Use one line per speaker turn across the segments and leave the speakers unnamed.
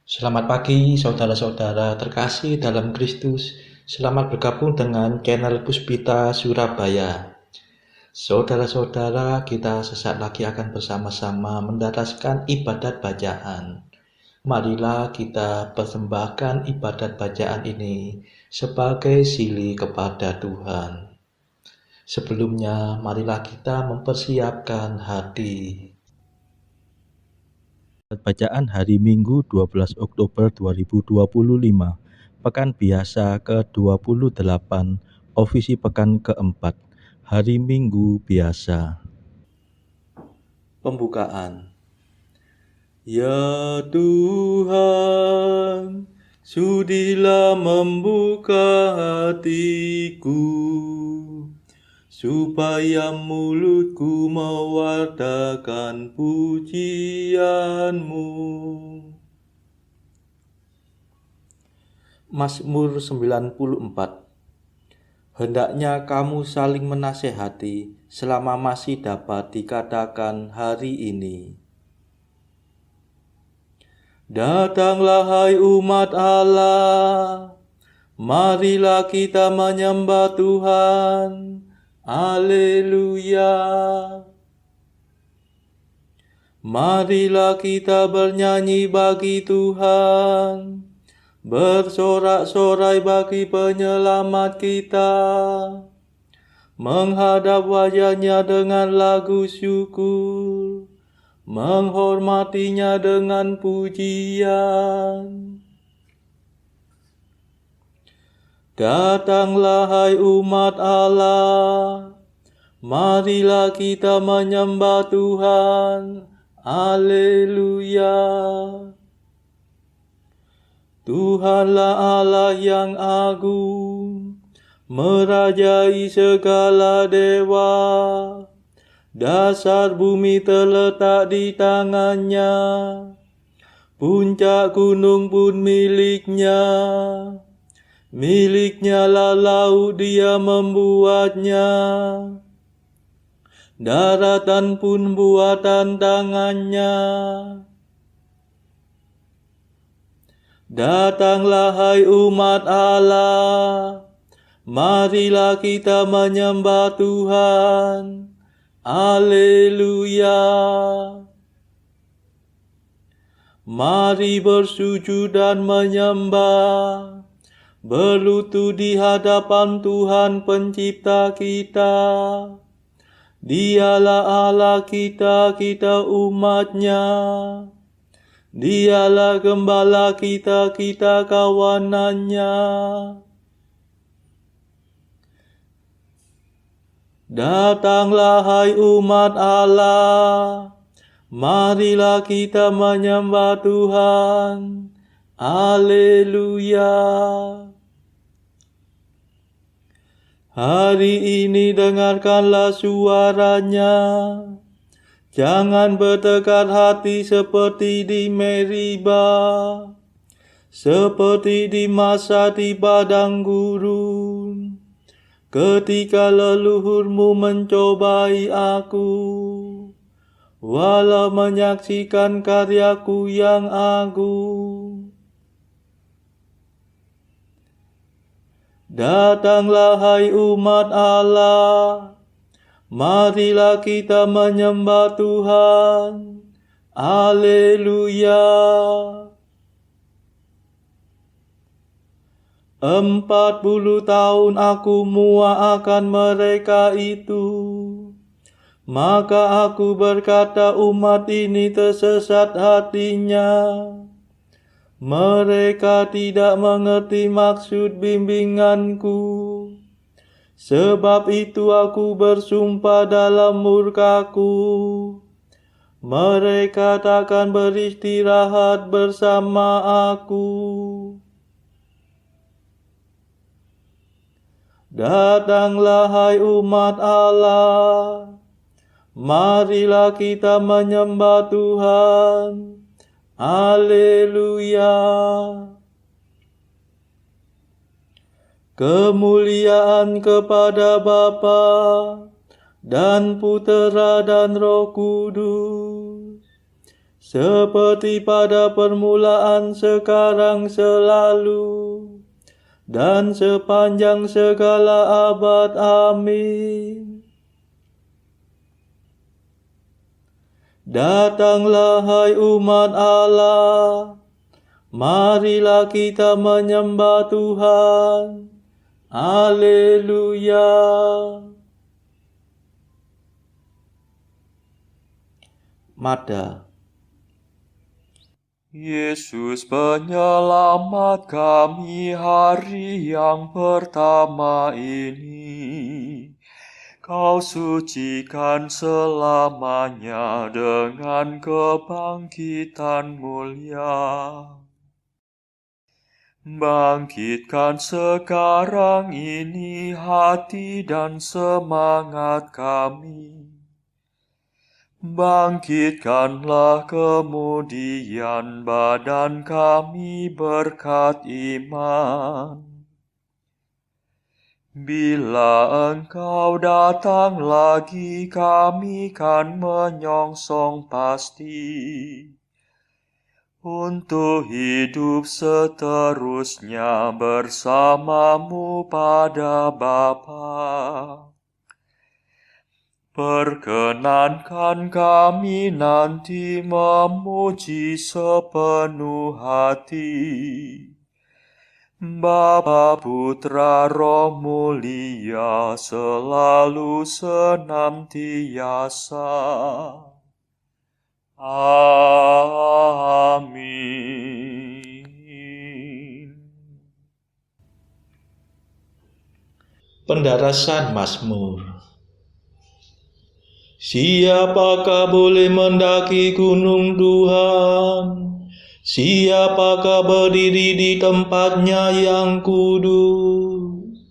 Selamat pagi, saudara-saudara terkasih dalam Kristus. Selamat bergabung dengan channel Puspita Surabaya. Saudara-saudara, kita sesaat lagi akan bersama-sama mendapatkan ibadat bacaan. Marilah kita persembahkan ibadat bacaan ini sebagai sili kepada Tuhan. Sebelumnya, marilah kita mempersiapkan hati. Bacaan hari Minggu 12 Oktober 2025, Pekan Biasa ke-28, Ofisi Pekan keempat, Hari Minggu Biasa. Pembukaan. Ya Tuhan, sudilah membuka hatiku, supaya mulutku mewartakan pujian-Mu. Mazmur 94. Hendaknya kamu saling menasehati selama masih dapat dikatakan hari ini. Datanglah hai umat Allah, marilah kita menyembah Tuhan. Haleluya. Marilah kita bernyanyi bagi Tuhan, bersorak-sorai bagi penyelamat kita, menghadap wajahnya dengan lagu syukur, menghormatinya dengan pujian. Datanglah hai umat Allah, marilah kita menyembah Tuhan. Haleluya. Tuhanlah Allah yang agung, merajai segala dewa. Dasar bumi terletak di tangannya, puncak gunung pun miliknya. Miliknya lah laut, dia membuatnya. Daratan pun buatan tangannya. Datanglah hai umat Allah, marilah kita menyembah Tuhan. Haleluya. Mari bersujud dan menyembah, berlutut di hadapan Tuhan pencipta kita. Dialah Allah kita, kita umatnya. Dialah gembala kita, kita kawanannya. Datanglah hai umat Allah, marilah kita menyembah Tuhan. Haleluya. Hari ini dengarkanlah suaranya. Jangan bertekad hati seperti di Meriba, seperti di masa di padang gurun, ketika leluhurmu mencobai aku, walau menyaksikan karyaku yang agung. Datanglah hai umat Allah, marilah kita menyembah Tuhan. Haleluya. 40 tahun aku muak akan mereka itu. Maka aku berkata, umat ini tersesat hatinya. Mereka tidak mengerti maksud bimbinganku. Sebab itu aku bersumpah dalam murkaku, mereka takkan beristirahat bersama aku. Datanglah hai umat Allah, marilah kita menyembah Tuhan. Haleluya. Kemuliaan kepada Bapa dan Putera dan Roh Kudus, seperti pada permulaan, sekarang, selalu, dan sepanjang segala abad. Amin. Datanglah hai umat Allah, marilah kita menyembah Tuhan. Haleluya. Mada.
Yesus penyelamat kami hari yang pertama ini. Kau sucikan selamanya dengan kebangkitan mulia. Bangkitkan sekarang ini hati dan semangat kami. Bangkitkanlah kemudian badan kami berkat iman. Bila Engkau datang lagi, kami kan menyongsong pasti untuk hidup seterusnya bersamamu pada Bapa. Perkenankan kami nanti memuji sepenuh hati Bapa, Putra, Roh Mulia, selalu senantiasa. Amin.
Pendarasan Mazmur. Siapakah boleh mendaki gunung Tuhan? Siapakah berdiri di tempatnya yang kudus?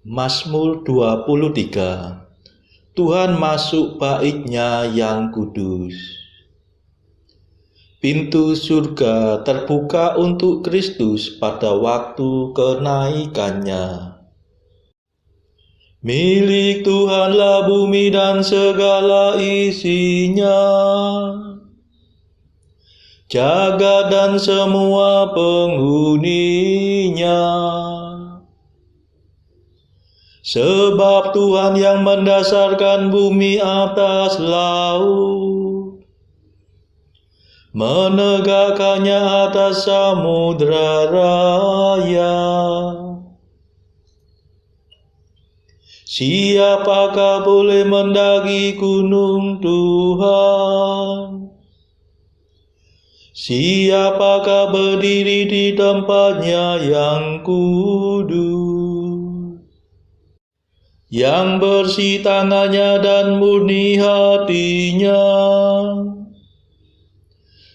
Mazmur 23. Tuhan masuk bait-Nya yang kudus. Pintu surga terbuka untuk Kristus pada waktu kenaikannya. Milik Tuhanlah bumi dan segala isinya, jagat dan semua penghuninya. Sebab Tuhan yang mendasarkan bumi atas laut, menegakkannya atas samudra raya. Siapakah boleh mendaki gunung Tuhan? Siapakah berdiri di tempatnya yang kudus? Yang bersih tangannya dan murni hatinya,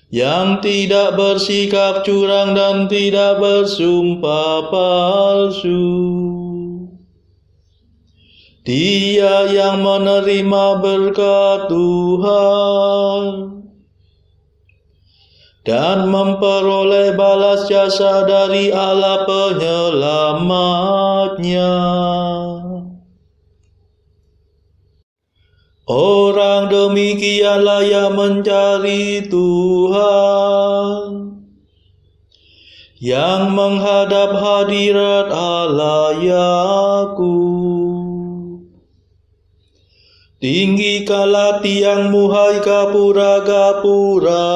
yang tidak bersikap curang dan tidak bersumpah palsu. Dia yang menerima berkat Tuhan dan memperoleh balas jasa dari Allah penyelamatnya. Orang demikianlah yang mencari Tuhan, yang menghadap hadirat Allah Yakub. Tinggikanlah tiangmu hai gapura-gapura,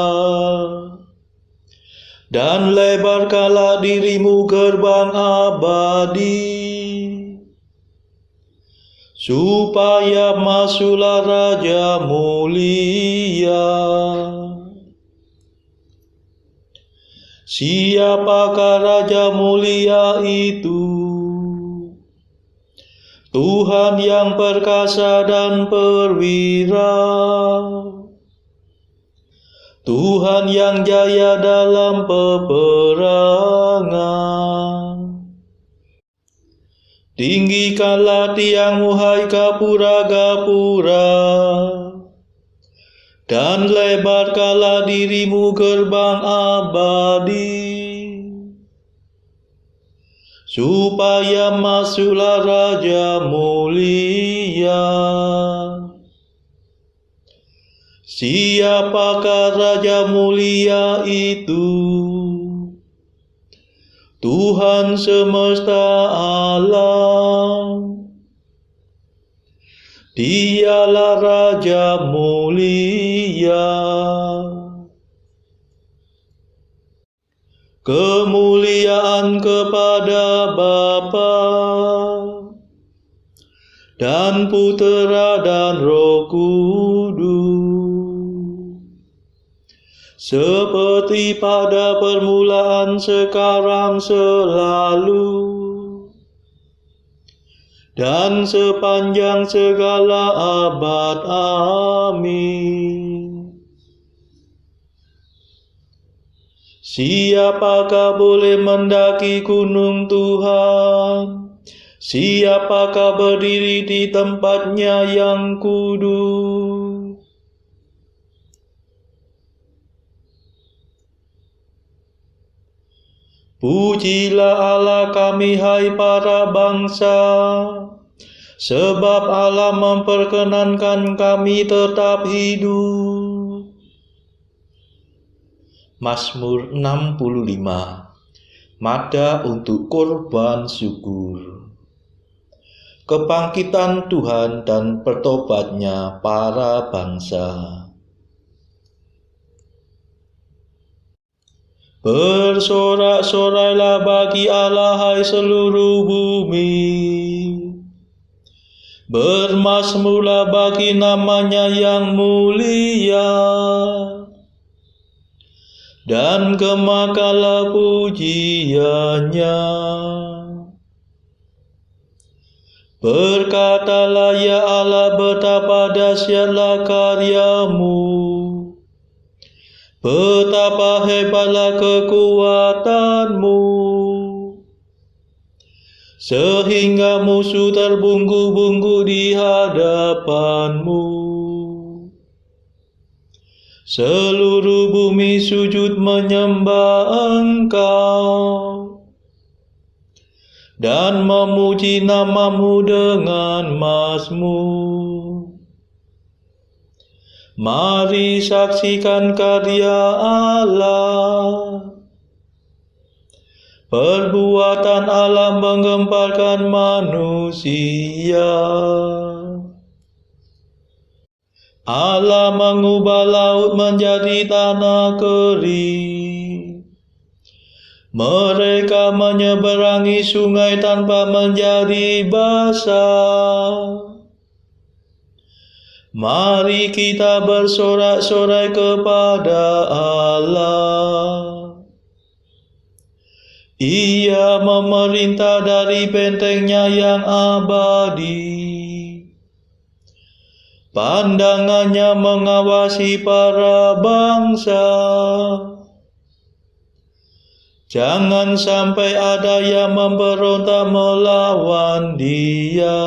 dan lebarkanlah dirimu gerbang abadi, supaya masuklah Raja mulia. Siapakah Raja mulia itu? Tuhan yang perkasa dan perwira, Tuhan yang jaya dalam peperangan. Tinggikanlah tiangmu hai gapura-gapura, dan lebarkanlah dirimu gerbang abadi, supaya masuklah Raja mulia. Siapakah Raja mulia itu? Tuhan semesta alam. Dialah Raja mulia. Kemuliaan kepada Bapa dan Putera dan Roh Kudus, seperti pada permulaan, sekarang, selalu, dan sepanjang segala abad. Amin. Siapakah boleh mendaki gunung Tuhan? Siapakah berdiri di tempatnya yang kudus? Pujilah Allah kami, hai para bangsa, sebab Allah memperkenankan kami tetap hidup. Mazmur 65. Nada untuk korban syukur. Kebangkitan Tuhan dan bertobatnya para bangsa. Bersorak-sorailah bagi Allah, hai seluruh bumi. Bermazmurlah bagi namanya yang mulia. Dan gemakanlah pujiannya. Berkatalah, ya Allah, betapa dahsyatlah karyamu, betapa hebatlah kekuatanmu, sehingga musuh terbungkuk-bungkuk di hadapanmu. Seluruh bumi sujud menyembah Engkau dan memuji namamu dengan mazmur. Mari saksikan karya Allah, perbuatan Allah menggemparkan manusia. Allah mengubah laut menjadi tanah kering. Mereka menyeberangi sungai tanpa menjadi basah. Mari kita bersorak-sorai kepada Allah. Ia memerintah dari bentengnya yang abadi. Pandangannya mengawasi para bangsa. Jangan sampai ada yang memberontak melawan Dia.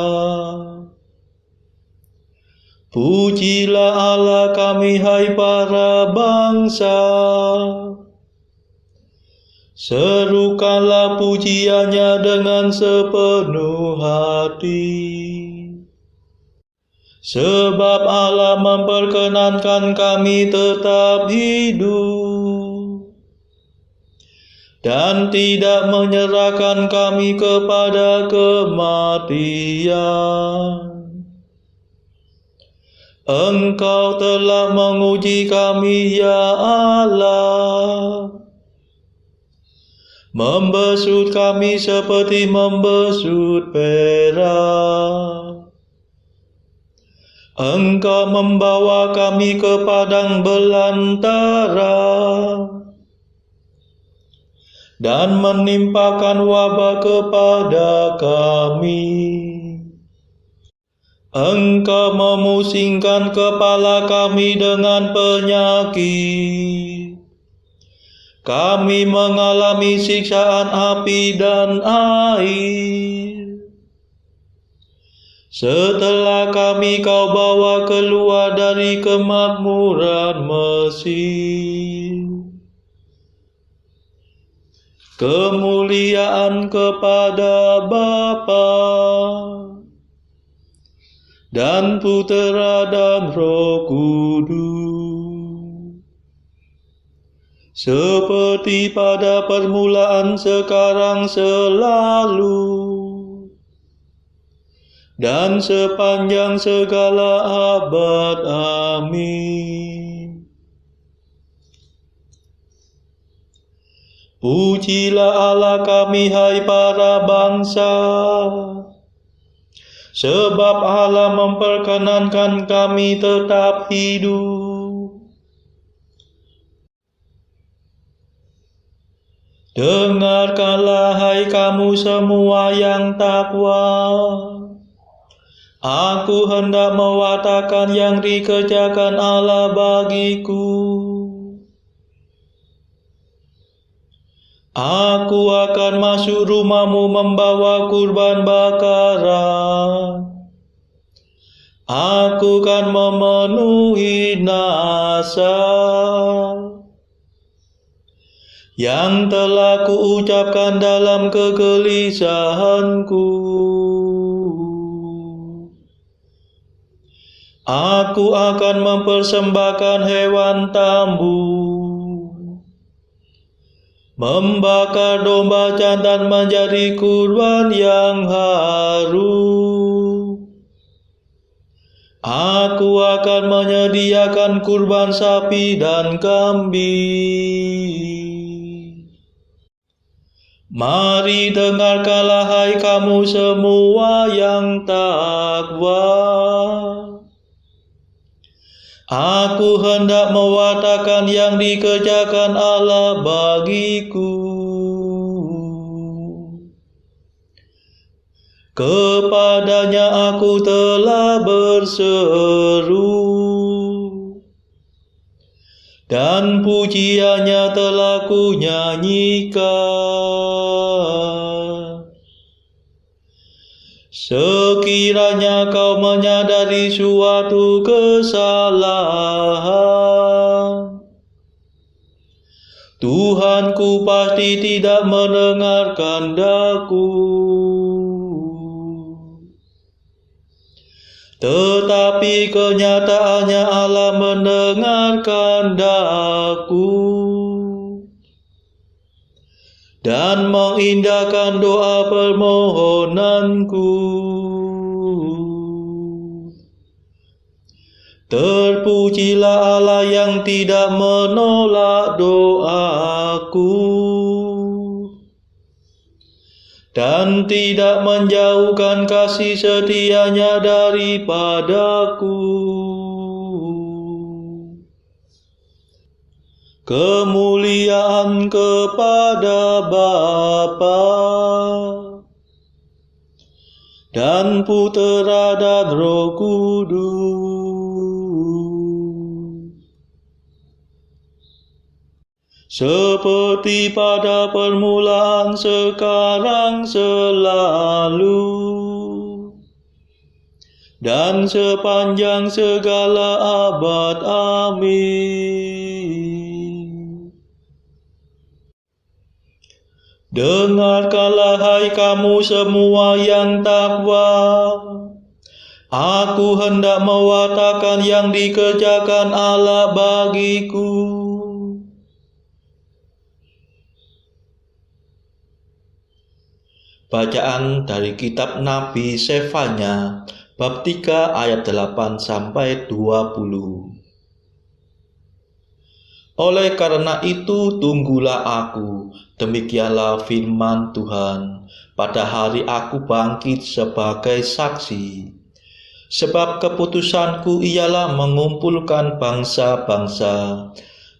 Pujilah Allah kami, hai para bangsa. Serukanlah pujiannya dengan sepenuh hati. Sebab Allah memperkenankan kami tetap hidup dan tidak menyerahkan kami kepada kematian. Engkau telah menguji kami, ya Allah, membesut kami seperti membesut perak. Engkau membawa kami ke padang belantara dan menimpakan wabah kepada kami. Engkau memusingkan kepala kami dengan penyakit. Kami mengalami siksaan api dan air. Setelah kami kau bawa keluar dari kemakmuran Mesir. Kemuliaan kepada Bapa dan Putera dan Roh Kudus, seperti pada permulaan, sekarang, selalu, dan sepanjang segala abad. Amin. Pujilah Allah kami, hai para bangsa, sebab Allah memperkenankan kami tetap hidup. Dengarkanlah, hai kamu semua yang takwa, aku hendak mewartakan yang dikerjakan Allah bagiku. Aku akan masuk rumahmu membawa kurban bakaran. Aku akan memenuhi nazar yang telah kuucapkan dalam kegelisahanku. Aku akan mempersembahkan hewan tambu, membakar domba jantan menjadi kurban yang harum. Aku akan menyediakan kurban sapi dan kambing. Mari dengarkanlah, hai kamu semua yang takwa. Aku hendak mewartakan yang dikerjakan Allah bagiku. Kepadanya aku telah berseru, dan pujiannya telah kunyanyikan. Sekiranya kau menyadari suatu kesalahan, Tuhanku pasti tidak mendengarkan daku. Tetapi kenyataannya Allah mendengarkan daku dan mengindahkan doa permohonanku. Terpujilah Allah yang tidak menolak doaku dan tidak menjauhkan kasih setianya daripadaku. Kemuliaan kepada Bapa dan Putera dan Roh Kudus, seperti pada permulaan, sekarang, selalu, dan sepanjang segala abad. Amin. Dengarkanlah, hai kamu semua yang takwa, aku hendak mewartakan yang dikerjakan Allah bagiku. Bacaan dari kitab Nabi Sefanya, bab 3 ayat 8-20. Oleh karena itu tunggulah aku, demikianlah firman Tuhan, pada hari aku bangkit sebagai saksi. Sebab keputusanku ialah mengumpulkan bangsa-bangsa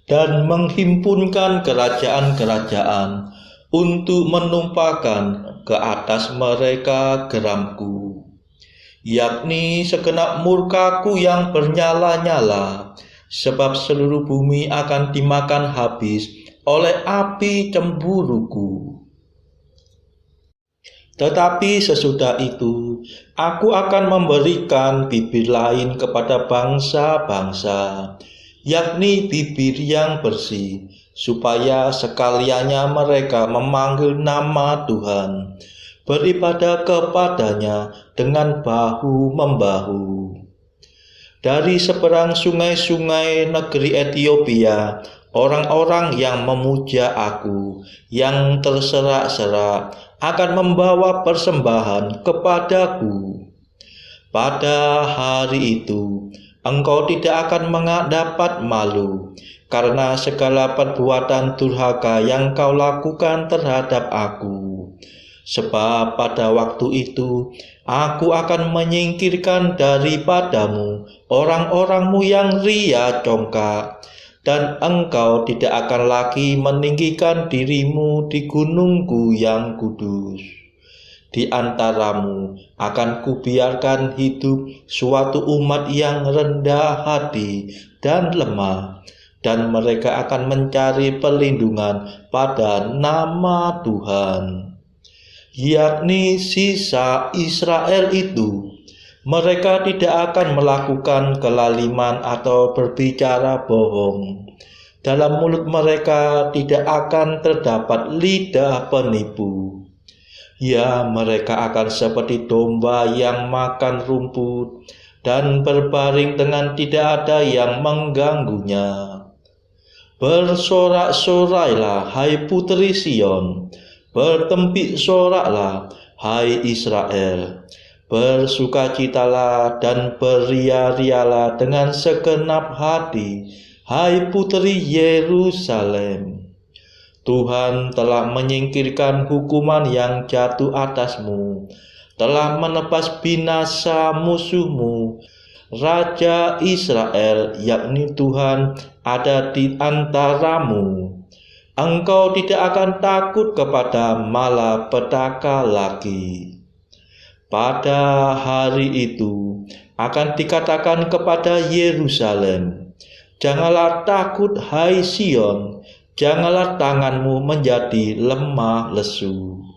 dan menghimpunkan kerajaan-kerajaan untuk menumpahkan ke atas mereka geramku, yakni segenap murkaku yang bernyala-nyala, sebab seluruh bumi akan dimakan habis oleh api cemburuku. Tetapi sesudah itu, aku akan memberikan bibir lain kepada bangsa-bangsa, yakni bibir yang bersih, supaya sekaliannya mereka memanggil nama Tuhan, beribadah kepadanya dengan bahu-membahu. Dari seberang sungai-sungai negeri Etiopia Orang-orang yang memuja aku, yang terserak-serak, akan membawa persembahan kepadaku. Pada hari itu, engkau tidak akan dapat malu, karena segala perbuatan durhaka yang kau lakukan terhadap aku. Sebab pada waktu itu, aku akan menyingkirkan daripadamu orang-orangmu yang ria congkak, dan engkau tidak akan lagi meninggikan dirimu di gunungku yang kudus. Di antaramu akan kubiarkan hidup suatu umat yang rendah hati dan lemah, dan mereka akan mencari perlindungan pada nama Tuhan, yakni sisa Israel itu. Mereka tidak akan melakukan kelaliman atau berbicara bohong. Dalam mulut mereka tidak akan terdapat lidah penipu. Ya, mereka akan seperti domba yang makan rumput dan berbaring dengan tidak ada yang mengganggunya. Bersorak-sorailah, hai putri Sion, bertempik soraklah, hai Israel. Bersukacitalah dan beria-rialah dengan segenap hati, hai putri Yerusalem. Tuhan telah menyingkirkan hukuman yang jatuh atasmu, telah menebas binasa musuhmu. Raja Israel, yakni Tuhan, ada di antaramu. Engkau tidak akan takut kepada malapetaka lagi. Pada hari itu akan dikatakan kepada Yerusalem, janganlah takut, hai Sion, janganlah tanganmu menjadi lemah lesu.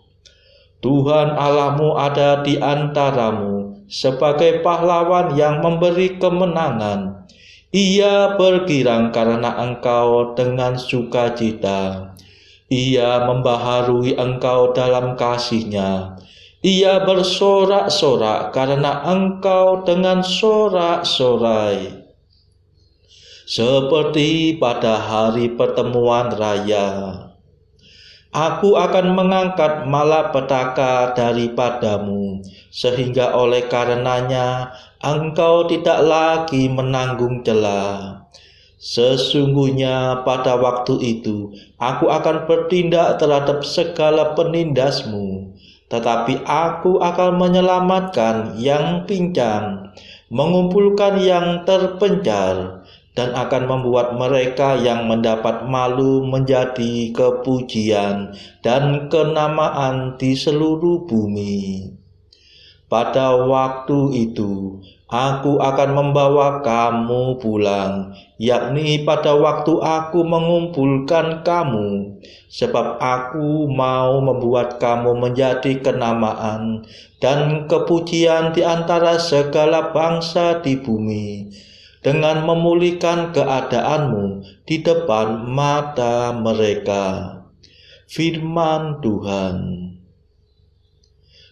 Tuhan Allahmu ada di antaramu sebagai pahlawan yang memberi kemenangan. Ia bergirang karena engkau dengan sukacita. Ia membaharui engkau dalam kasih-Nya. Ia bersorak-sorak karena engkau dengan sorak-sorai. Seperti pada hari pertemuan raya, aku akan mengangkat malapetaka daripadamu, sehingga oleh karenanya engkau tidak lagi menanggung cela. Sesungguhnya pada waktu itu aku akan bertindak terhadap segala penindasmu, tetapi aku akan menyelamatkan yang pincang, mengumpulkan yang terpencar, dan akan membuat mereka yang mendapat malu menjadi kepujian dan kenamaan di seluruh bumi. Pada waktu itu, aku akan membawa kamu pulang, yakni pada waktu aku mengumpulkan kamu, sebab aku mau membuat kamu menjadi kenamaan dan kepujian di antara segala bangsa di bumi, dengan memulihkan keadaanmu di depan mata mereka. Firman Tuhan.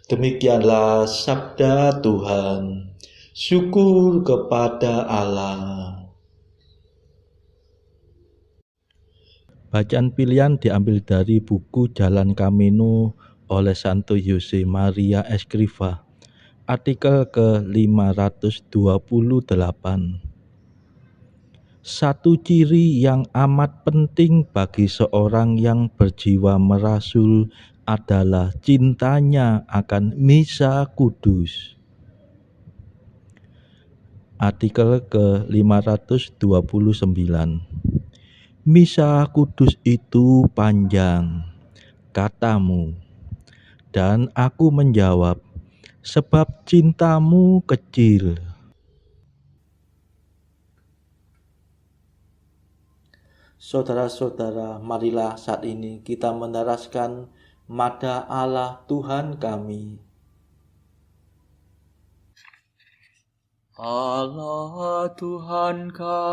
Demikianlah sabda Tuhan. Syukur kepada Allah.
Bacaan pilihan diambil dari buku Jalan Camino oleh Santo Jose Maria Escrivá, artikel ke-528. Satu ciri yang amat penting bagi seorang yang berjiwa merasul adalah cintanya akan misa kudus. Artikel ke-529. Misa kudus itu panjang, katamu, dan aku menjawab, sebab cintamu kecil.
Saudara-saudara, marilah saat ini kita mendaraskan Mada Allah Tuhan kami.
Allah Tuhan kami,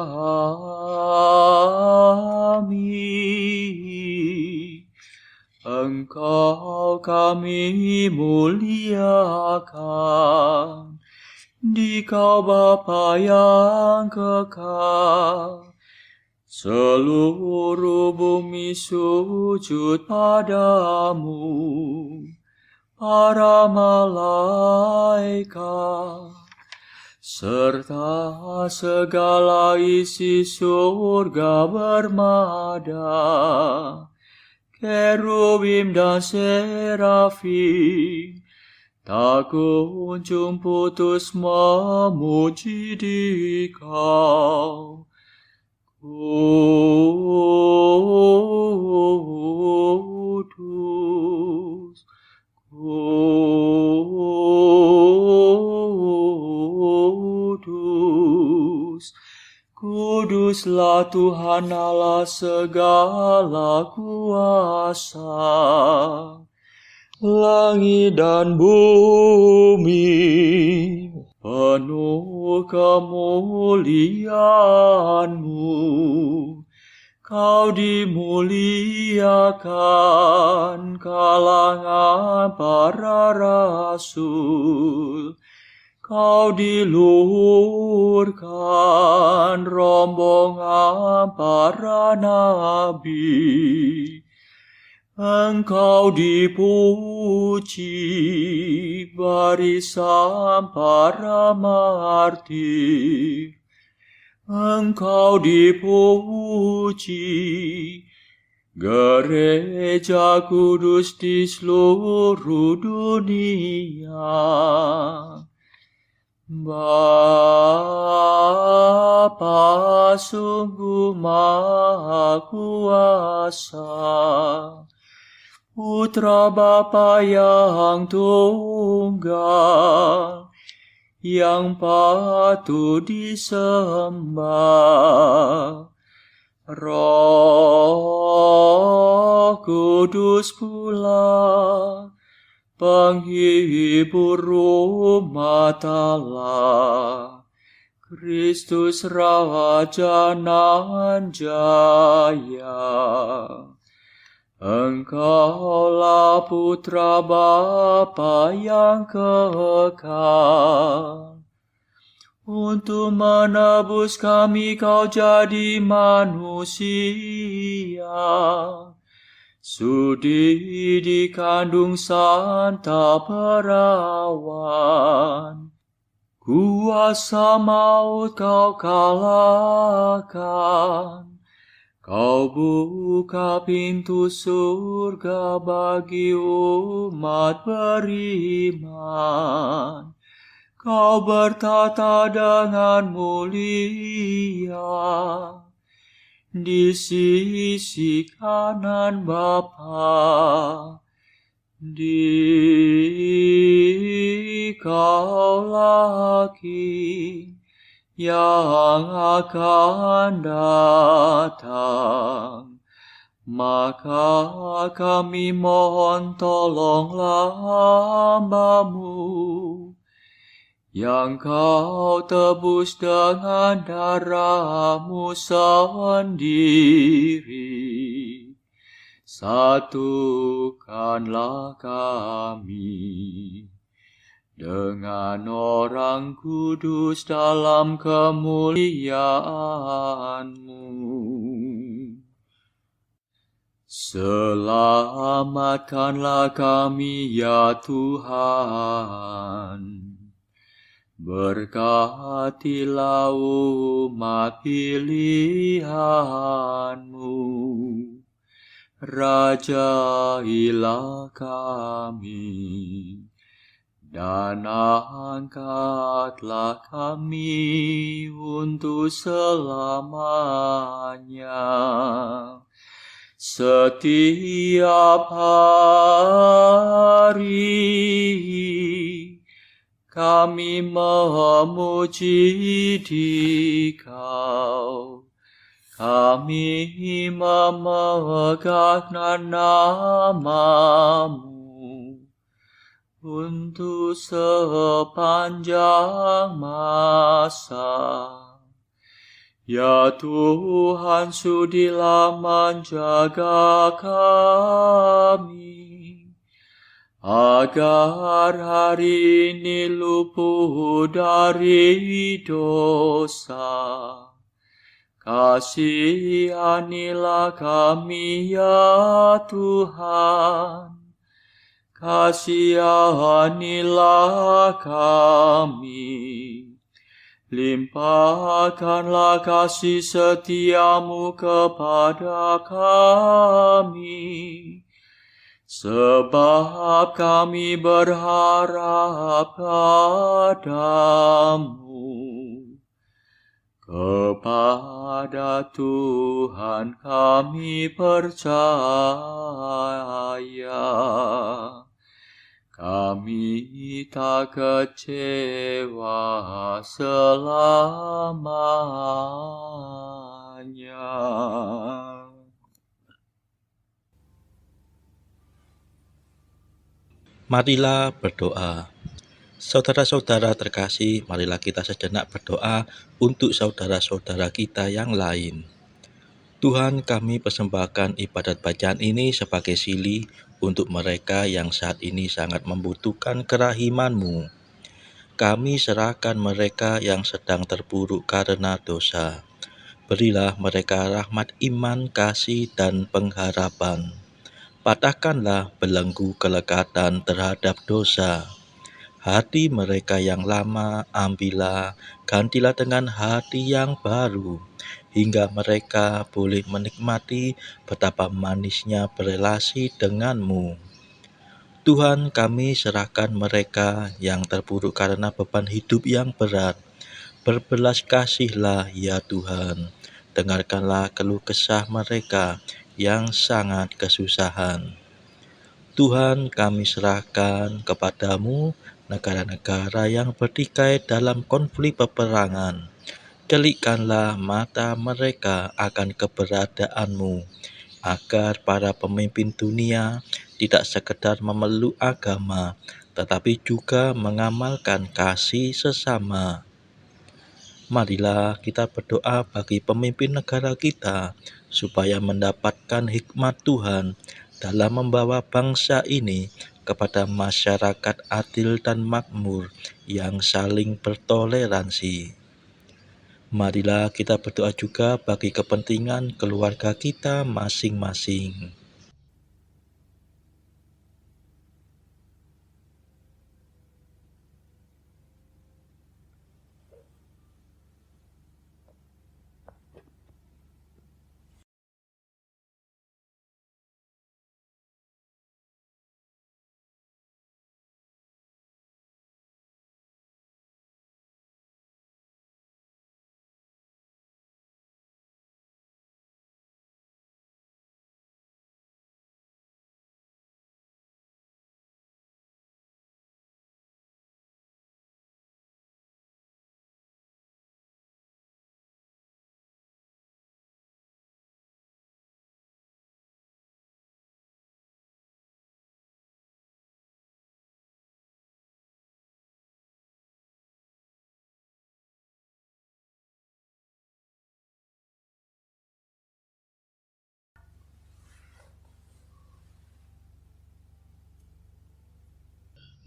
Engkau kami muliakan, Dikau Bapa yang kekal, Seluruh bumi sujud padamu, para malaikat, serta segala isi surga bermada, kerubim dan serafim, tak kunjung putus memuji Dikau. Kudus, kudus, kuduslah Tuhan Allah segala kuasa. Langit dan bumi penuh kemuliaan-Mu. Kau dimuliakan kalangan para rasul. Kau diluhurkan rombongan para nabi. Engkau dipuji barisan para martir. Engkau dipuji gereja kudus di seluruh dunia. Bapa sungguh Maha Kuasa, Putra Bapa yang tunggal, yang patut disembah. Roh Kudus pula, penghibur umat Allah, Kristus Raja nan jaya. Engkaulah Putra Bapa yang kekal. Untuk menebus kami Kau jadi manusia. Sudi dikandung Santa Perawan. Kuasa maut Kau kalahkan. Kau buka pintu surga bagi umat beriman. Kau bertata dengan mulia di sisi kanan Bapa. Dikaulah King yang akan datang. Maka kami mohon tolonglah hamba-Mu yang Kau tebus dengan darah-Mu sendiri. Satukanlah kami dengan orang kudus dalam kemuliaan-Mu. Selamatkanlah kami ya Tuhan. Berkatilah umat pilihan-Mu. Rajailah kami. Dan angkatlah kami untuk selamanya. Setiap hari kami memuji Dikau. Kami memegang nama-Mu untuk sepanjang masa. Ya Tuhan, sudilah menjaga kami, agar hari ini luput dari dosa. Kasihanilah kami ya Tuhan, kasihanilah kami. Limpahkanlah kasih setiamu kepada kami, sebab kami berharap padamu. Kepada Tuhan kami percaya, kami tak kecewa selamanya.
Marilah berdoa. Saudara-saudara terkasih, marilah kita sejenak berdoa untuk saudara-saudara kita yang lain. Tuhan, kami persembahkan ibadat bacaan ini sebagai sili untuk mereka yang saat ini sangat membutuhkan kerahiman-Mu. Kami serahkan mereka yang sedang terpuruk karena dosa. Berilah mereka rahmat iman, kasih, dan pengharapan. Patahkanlah belenggu kelekatan terhadap dosa. Hati mereka yang lama ambillah, gantilah dengan hati yang baru, hingga mereka boleh menikmati betapa manisnya berelasi denganmu. Tuhan, kami serahkan mereka yang terpuruk karena beban hidup yang berat. Berbelas kasihlah ya Tuhan, dengarkanlah keluh kesah mereka yang sangat kesusahan. Tuhan, kami serahkan kepadamu negara-negara yang bertikai dalam konflik peperangan. Celikkanlah mata mereka akan keberadaanmu, agar para pemimpin dunia tidak sekedar memeluk agama, tetapi juga mengamalkan kasih sesama. Marilah kita berdoa bagi pemimpin negara kita, supaya mendapatkan hikmat Tuhan dalam membawa bangsa ini kepada masyarakat adil dan makmur yang saling bertoleransi. Marilah kita berdoa juga bagi kepentingan keluarga kita masing-masing.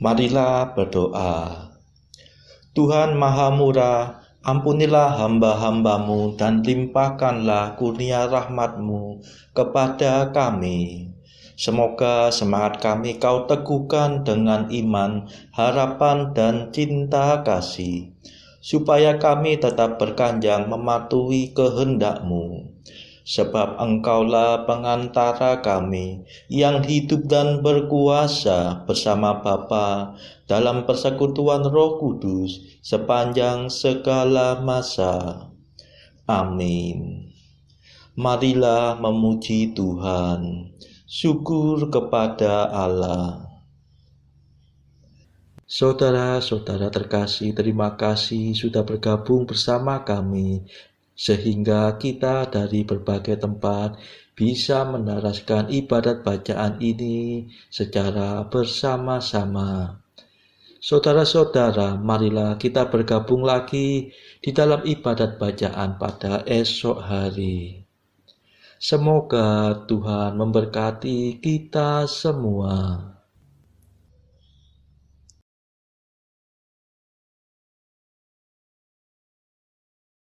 Marilah berdoa. Tuhan Maha Murah, ampunilah hamba-hamba-Mu dan limpahkanlah kurnia rahmat-Mu kepada kami. Semoga semangat kami Kau teguhkan dengan iman, harapan, dan cinta kasih, supaya kami tetap berkanjang mematuhi kehendak-Mu. Sebab Engkaulah pengantara kami yang hidup dan berkuasa bersama Bapa dalam persekutuan Roh Kudus sepanjang segala masa. Amin. Marilah memuji Tuhan. Syukur kepada Allah. Saudara-saudara terkasih, terima kasih sudah bergabung bersama kami, sehingga kita dari berbagai tempat bisa mendaraskan ibadat bacaan ini secara bersama-sama. Saudara-saudara, marilah kita bergabung lagi di dalam ibadat bacaan pada esok hari. Semoga Tuhan memberkati kita semua.